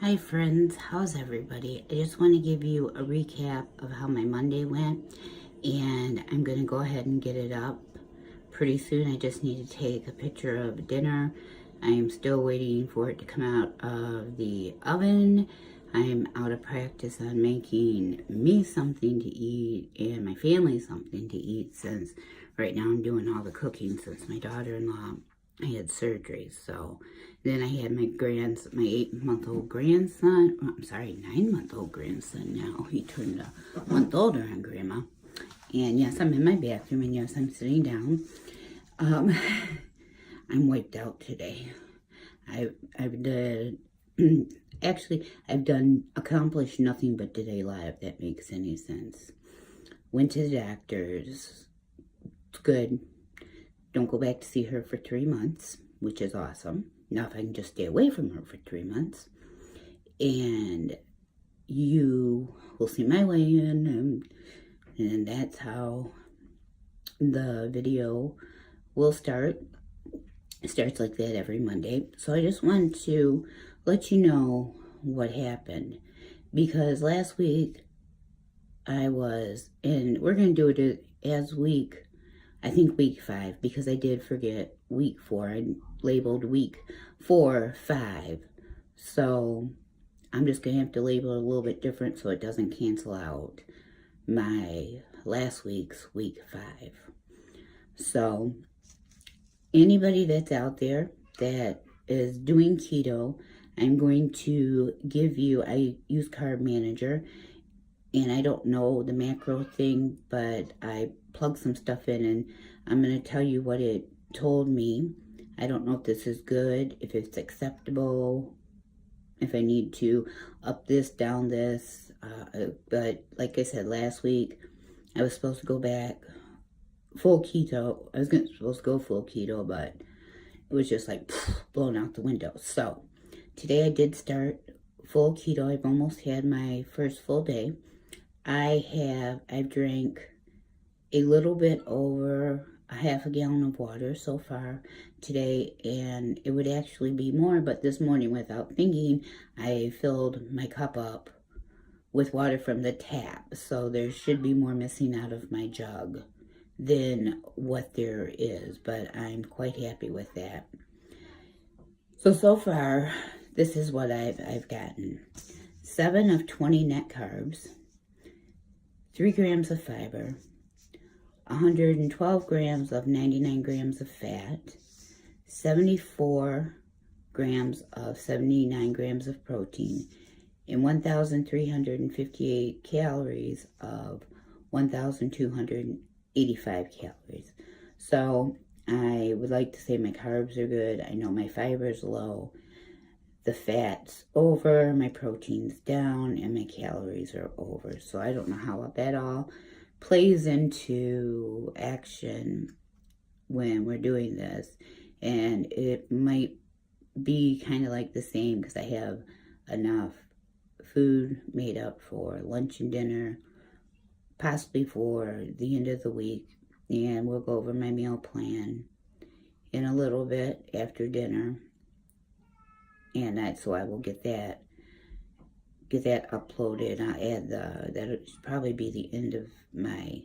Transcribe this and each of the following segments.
Hi friends, how's everybody? I just want to give you a recap of how my Monday went, and I'm going to go ahead and get it up pretty soon. I just need to take a picture of dinner. I'm still waiting for it to come out of the oven. I'm out of practice on making me something to eat and my family something to eat, since right now I'm doing all the cooking since my daughter-in-law had surgery. So then I had my 8-month-old grandson. Oh, I'm sorry, 9-month-old grandson now. He turned a month older on Grandma. And yes, I'm in my bathroom, and yes, I'm sitting down. I'm wiped out today. I've done, actually, I've done, accomplished nothing but today live, if that makes any sense. Went to the doctor's. It's good. Don't go back to see her for 3 months, which is awesome. Now if I can just stay away from her for 3 months. And you will see my weigh-in, and that's how the video will start. It starts like that every Monday. So I just wanted to let you know what happened, because last week I was, and we're going to do it as week, I think week 5, because I did forget week 4. I labeled week 4, 5. So I'm just going to have to label it a little bit different so it doesn't cancel out my last week's week 5. So anybody that's out there that is doing keto, I'm going to give you, I use Carb Manager, and I don't know the macro thing, but I plugged some stuff in, and I'm going to tell you what it told me. I don't know if this is good, if it's acceptable, if I need to up this, down this, but like I said last week, I was supposed to go back full keto. I was supposed to go full keto, but it was just like blown out the window. So today I did start full keto. I've almost had my first full day. I've drank a little bit over a half a gallon of water so far today, and it would actually be more, but this morning, without thinking, I filled my cup up with water from the tap, so there should be more missing out of my jug than what there is, but I'm quite happy with that. So far, this is what I've gotten. 7 of 20 net carbs, 3 grams of fiber, 112 grams of 99 grams of fat, 74 grams of 79 grams of protein, and 1,358 calories of 1,285 calories. So I would like to say my carbs are good. I know my fiber's low. The fat's over, my protein's down, and my calories are over. So I don't know how that all plays into action when we're doing this. And it might be kind of like the same, because I have enough food made up for lunch and dinner, possibly for the end of the week. And we'll go over my meal plan in a little bit after dinner. And so I will get that uploaded. I'll add that'll probably be the end of my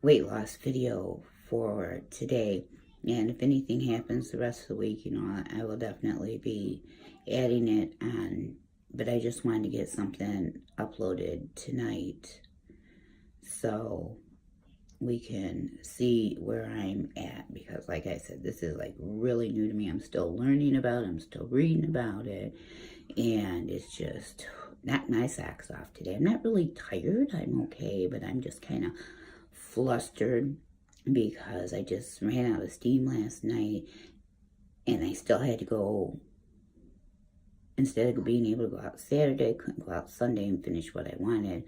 weight loss video for today. And if anything happens the rest of the week, I will definitely be adding it on. But I just wanted to get something uploaded tonight so we can see where I'm at, because like I said, this is like really new to me. I'm still learning about it. I'm still reading about it, and it's just knocked my socks off today. I'm not really tired. I'm okay, but I'm just kind of flustered because I just ran out of steam last night, and I still had to go. Instead of being able to go out Saturday, I couldn't go out Sunday and finish what I wanted.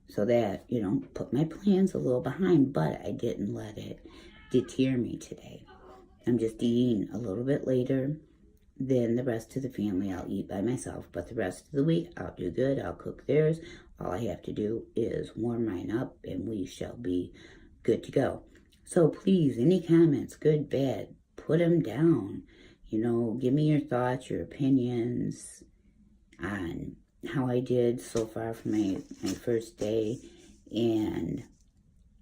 So that, put my plans a little behind, but I didn't let it deter me today. I'm just eating a little bit later than the rest of the family. I'll eat by myself, but the rest of the week, I'll do good. I'll cook theirs. All I have to do is warm mine up, and we shall be good to go. So please, any comments, good, bad, put them down. give me your thoughts, your opinions on how I did so far for my first day. And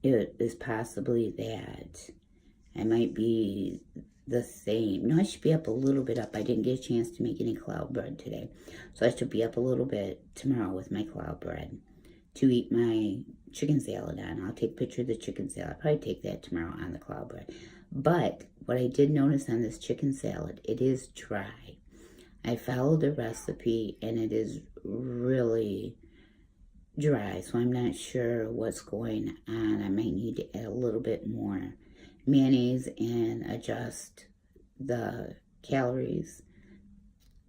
it is possibly that I might be the same. No, I should be up a little bit up. I didn't get a chance to make any cloud bread today. So I should be up a little bit tomorrow with my cloud bread to eat my chicken salad on. I'll take a picture of the chicken salad. I'll probably take that tomorrow on the cloud bread. But what I did notice on this chicken salad, it is dry. I followed the recipe and it is really dry. So I'm not sure what's going on. I might need to add a little bit more mayonnaise and adjust the calories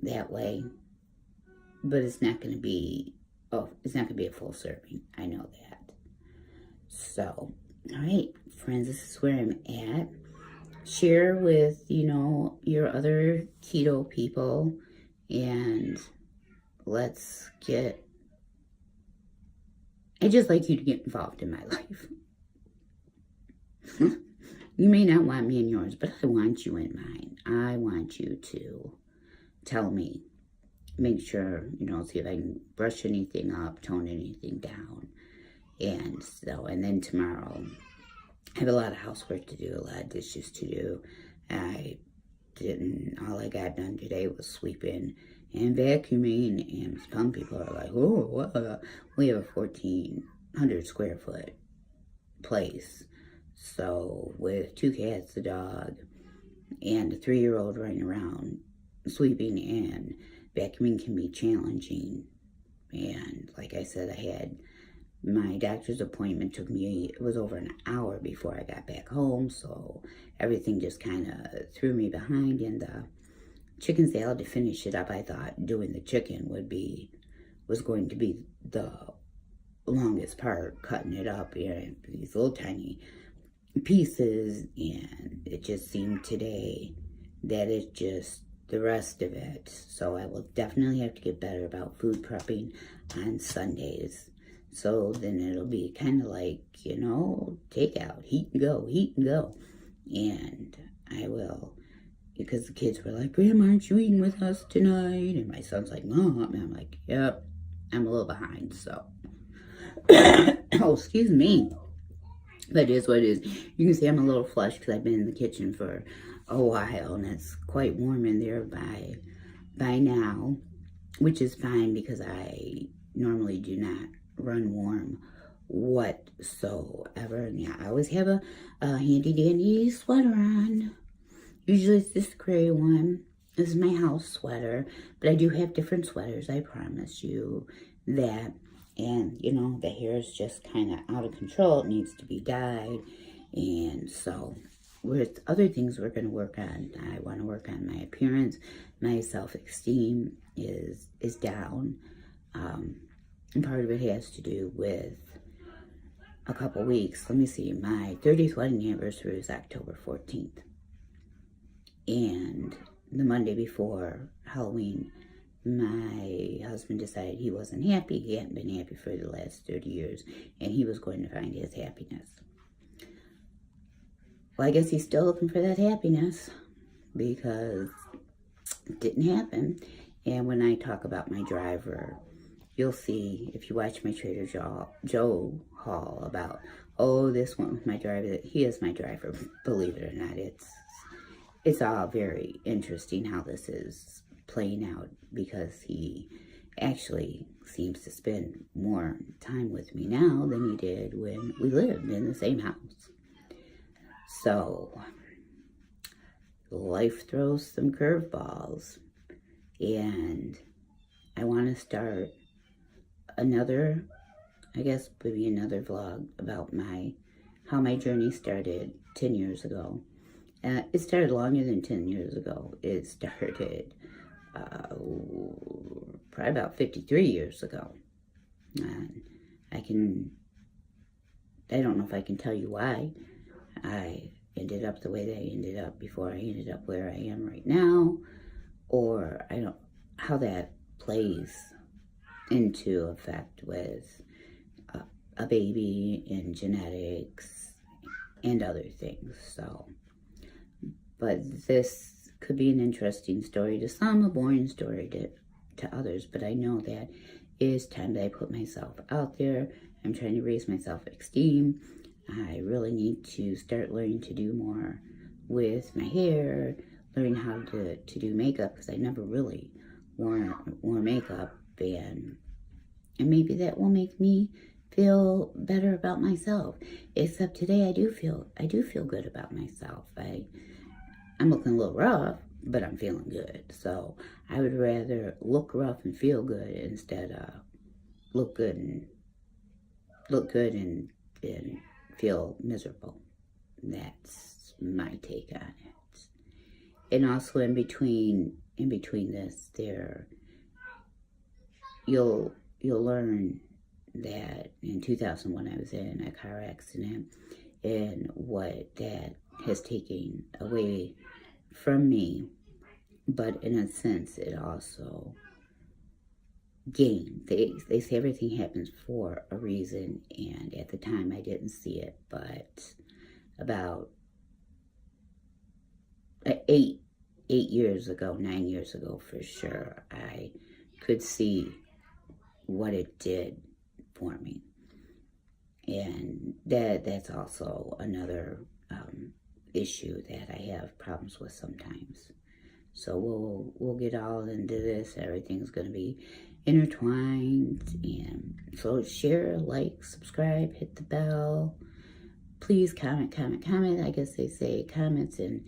that way. But it's not going to be, it's not going to be a full serving. I know that. So, all right, friends, this is where I'm at. Share with, your other keto people, and let's get, I'd just like you to get involved in my life. You may not want me in yours, but I want you in mine. I want you to tell me, make sure, see if I can brush anything up, tone anything down. And then tomorrow, I have a lot of housework to do, a lot of dishes to do. All I got done today was sweeping and vacuuming, and some people are like, oh, we have a 1,400 square foot place. So with 2 cats, a dog, and a 3-year-old running around, sweeping and vacuuming can be challenging. And like I said, I had my doctor's appointment, it was over an hour before I got back home, so everything just kind of threw me behind. And the chicken salad, to finish it up, I thought doing the chicken was going to be the longest part, cutting it up in these little tiny pieces, and it just seemed today that it just, the rest of it. So I will definitely have to get better about food prepping on Sundays. So then it'll be kind of like, takeout, heat and go, heat and go. And I will, because the kids were like, Grandma, aren't you eating with us tonight? And my son's like, Mom. And I'm like, yep, I'm a little behind, so. Oh, excuse me. But it is what it is. You can see I'm a little flushed because I've been in the kitchen for a while, and it's quite warm in there by now, which is fine because I normally do not run warm whatsoever. And yeah, I always have a handy dandy sweater on. Usually it's this gray one. This is my house sweater, but I do have different sweaters, I promise you that. And the hair is just kind of out of control. It needs to be dyed. And so with other things we're going to work on, I want to work on my appearance. My self-esteem is down. And part of it has to do with a couple weeks. Let me see. My 30th wedding anniversary is October 14th. And the Monday before Halloween, my husband decided he wasn't happy. He hadn't been happy for the last 30 years. And he was going to find his happiness. Well, I guess he's still looking for that happiness, because it didn't happen. And when I talk about my driver, you'll see, if you watch my Trader Joe haul about, this one with my driver, he is my driver. Believe it or not, it's all very interesting how this is playing out, because he actually seems to spend more time with me now than he did when we lived in the same house. So life throws some curveballs, and I want to start another vlog about how my journey started 10 years ago. It started longer than 10 years ago. It started probably about 53 years ago. And I don't know if I can tell you why I ended up the way that I ended up before I ended up where I am right now, or how that plays into effect with a baby and genetics and other things. So, but this could be an interesting story to some, a boring story to others, but I know that it is time that I put myself out there. I'm trying to raise my self-esteem. I really need to start learning to do more with my hair, learn how to do makeup, because I never really wore makeup, and maybe that will make me feel better about myself. Except today I do feel good about myself. I'm looking a little rough, but I'm feeling good. So I would rather look rough and feel good instead of look good and feel miserable. That's my take on it. And also in between this, you'll learn that in 2001 I was in a car accident, and what that has taken away from me, but in a sense it also gained. They say everything happens for a reason, and at the time I didn't see it, but about 9 years ago for sure, I could see what it did for me. And that's also another issue that I have problems with sometimes. So we'll get all into this. Everything's going to be intertwined. And so share, like, subscribe, hit the bell. Please comment. I guess they say comments and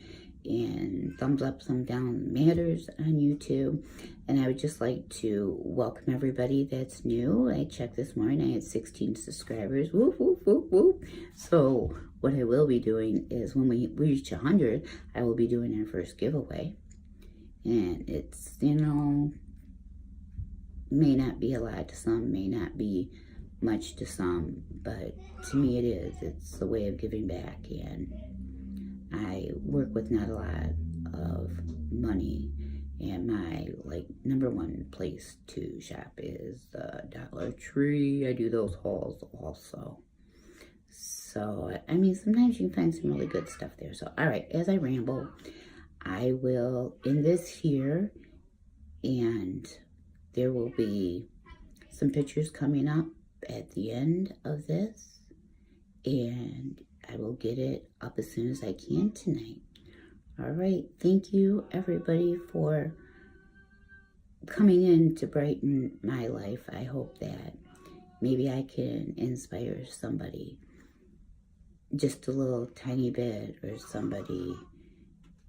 thumbs up, thumbs down matters on YouTube. And I would just like to welcome everybody that's new. I checked this morning, I had 16 subscribers. Whoop, whoop, whoop, whoop. So what I will be doing is when we reach 100, I will be doing our first giveaway. And it's, may not be a lot to some, may not be much to some, but to me it is. It's a way of giving back, and I work with not a lot of money, and my number one place to shop is the Dollar Tree. I do those hauls also. So, sometimes you can find some really good stuff there. So, all right, as I ramble, I will end this here, and there will be some pictures coming up at the end of this, and I will get it up as soon as I can tonight. All right, thank you everybody for coming in to brighten my life. I hope that maybe I can inspire somebody just a little tiny bit, or somebody,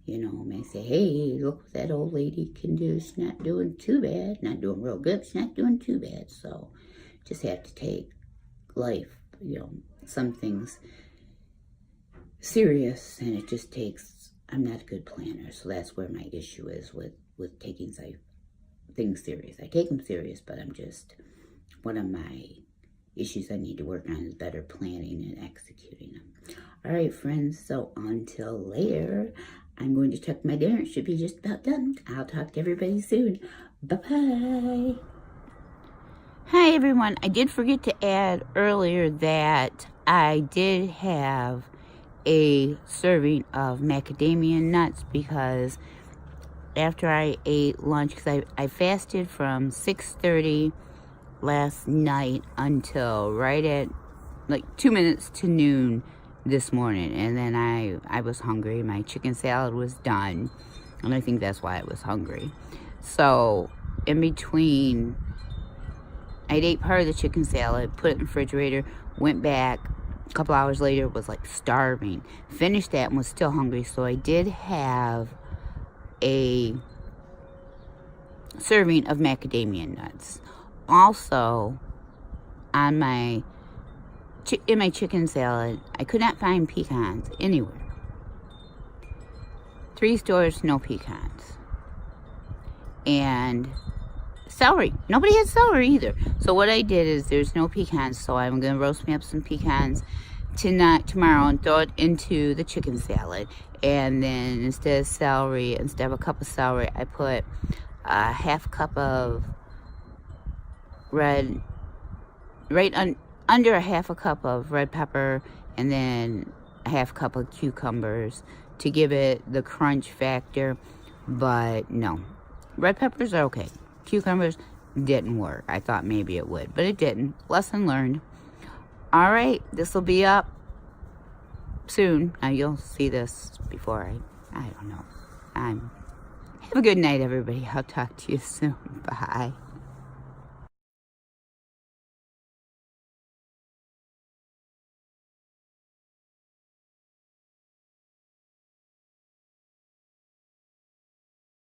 may say, hey, look what that old lady can do. She's not doing too bad. Not doing real good, but she's not doing too bad. So just have to take life, some things serious, and it just takes, I'm not a good planner, so that's where my issue is with taking things serious. I take them serious, but I'm just, one of my issues I need to work on is better planning and executing them. All right, friends, so until later, I'm going to check my dinner. It should be just about done. I'll talk to everybody soon. Bye-bye. Hi, everyone. I did forget to add earlier that I did have a serving of macadamia nuts, because after I ate lunch, because I fasted from 6:30 last night until right at 2 minutes to noon this morning, and then I was hungry. My chicken salad was done, and I think that's why I was hungry. So in between, I ate part of the chicken salad, put it in the refrigerator, went back. A couple hours later, was starving. Finished that and was still hungry, so I did have a serving of macadamia nuts. Also, in my chicken salad, I could not find pecans anywhere. 3 stores, no pecans. And celery. Nobody had celery either. So what I did is, there's no pecans, so I'm going to roast me up some pecans tomorrow and throw it into the chicken salad. And then instead of a cup of celery, I put a half cup of under a half a cup of red pepper, and then a half cup of cucumbers to give it the crunch factor. But no. Red peppers are okay. Cucumbers didn't work. I thought maybe it would, but it didn't. Lesson learned. All right, this will be up soon. Now you'll see this before I don't know. Have a good night, everybody. I'll talk to you soon. Bye.